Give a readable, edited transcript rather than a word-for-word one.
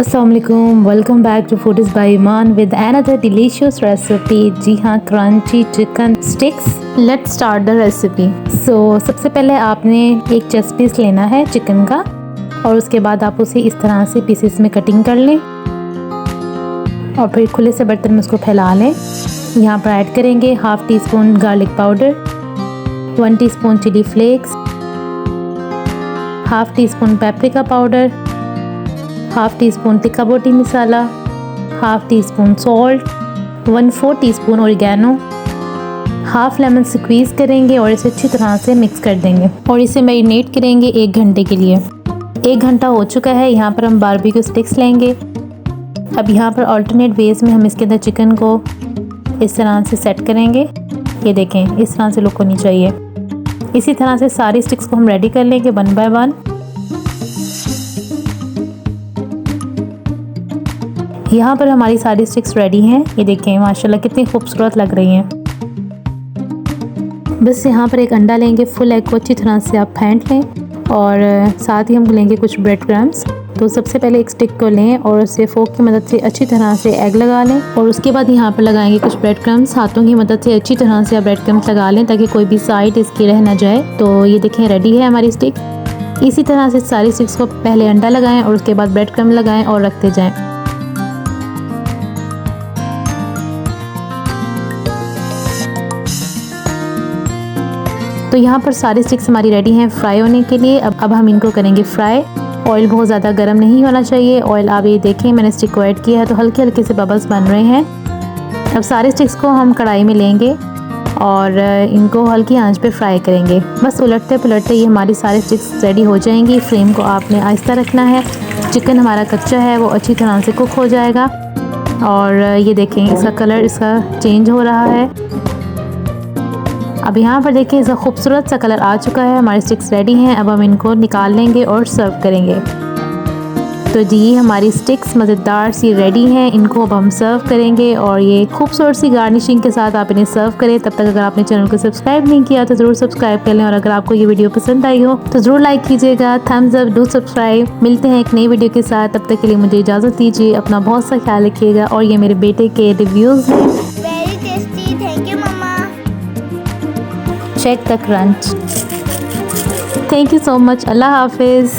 अस्सलाम वालेकुम, welcome back to foodies by Iman with another delicious recipe. जी हाँ, crunchy chicken sticks. Let's start the recipe. सबसे पहले आपने एक चेस्ट पीस लेना है चिकन का और उसके बाद आप उसे इस तरह से पीसेस में कटिंग कर लें और फिर खुले से बर्तन में उसको फैला लें। यहाँ पर ऐड करेंगे half teaspoon garlic powder, 1 teaspoon chili flakes, half teaspoon paprika powder, half teaspoon tikka boti masala, half teaspoon salt, 1/4 teaspoon oregano, half lemon squeeze करेंगे और इसे अच्छी तरह से मिक्स कर देंगे और इसे मैरिनेट करेंगे 1 घंटे के लिए। 1 घंटा हो चुका है। यहाँ पर हम बारबेक्यू स्टिक्स लेंगे। अब यहाँ पर अल्टरनेट वेज में हम इसके अंदर चिकन को इस तरह से सेट करेंगे। ये देखें, इस तरह से लुक होनी चाहिए। इसी तरह से सारी स्टिक्स को हम रेडी कर लेंगे 1 बाय 1। यहाँ पर हमारी सारी स्टिक्स रेडी हैं। ये देखें माशाल्लाह कितनी खूबसूरत लग रही हैं। बस यहाँ पर एक अंडा लेंगे, फुल एग को अच्छी तरह से आप फेंट लें और साथ ही हम लेंगे कुछ ब्रेड क्रम्स। तो सबसे पहले एक स्टिक को लें और उसे फोक की मदद से अच्छी तरह से एग लगा लें और उसके बाद यहाँ पर लगाएंगे कुछ ब्रेड क्रम्स। हाथों की मदद से अच्छी तरह से आप ब्रेड क्रम्स लगा लें ताकि कोई भी साइड इसकी रह ना जाए। तो ये देखें रेडी है हमारी स्टिक। इसी तरह से सारी स्टिक्स को पहले अंडा लगाएँ और उसके बाद ब्रेड क्रम्ब लगाएँ और रखते जाएँ। तो यहाँ पर सारी स्टिक्स हमारी रेडी हैं फ्राई होने के लिए। अब हम इनको करेंगे फ्राई। ऑयल बहुत ज़्यादा गर्म नहीं होना चाहिए। ऑयल आप ये देखें, मैंने स्टिक को ऐड किया है तो हल्के हल्के से बबल्स बन रहे हैं। अब सारे स्टिक्स को हम कढ़ाई में लेंगे और इनको हल्की आंच पे फ्राई करेंगे। बस उलटते पुलटते ये हमारी सारी स्टिक्स रेडी हो जाएंगी। फ्लेम को आपने आहिस्ता रखना है। चिकन हमारा कच्चा है वो अच्छी तरह से कुक हो जाएगा। और ये देखें इसका कलर इसका चेंज हो रहा है। अब यहाँ पर देखिए इसका खूबसूरत सा कलर आ चुका है। हमारी स्टिक्स रेडी हैं। अब हम इनको निकाल लेंगे और सर्व करेंगे। तो जी हमारी स्टिक्स मज़ेदार सी रेडी हैं। इनको अब हम सर्व करेंगे और ये खूबसूरत सी गार्निशिंग के साथ आप इन्हें सर्व करें। तब तक अगर आपने चैनल को सब्सक्राइब नहीं किया तो ज़रूर सब्सक्राइब कर लें और अगर आपको ये वीडियो पसंद आई हो तो ज़रूर लाइक कीजिएगा। Thumbs up, do subscribe. मिलते हैं एक नई वीडियो के साथ। तब तक के लिए मुझे इजाज़त दीजिए। अपना बहुत सा ख्याल रखिएगा। और ये मेरे बेटे के रिव्यूज़ हैं। Check the crunch. Thank you so much. Allah Hafiz.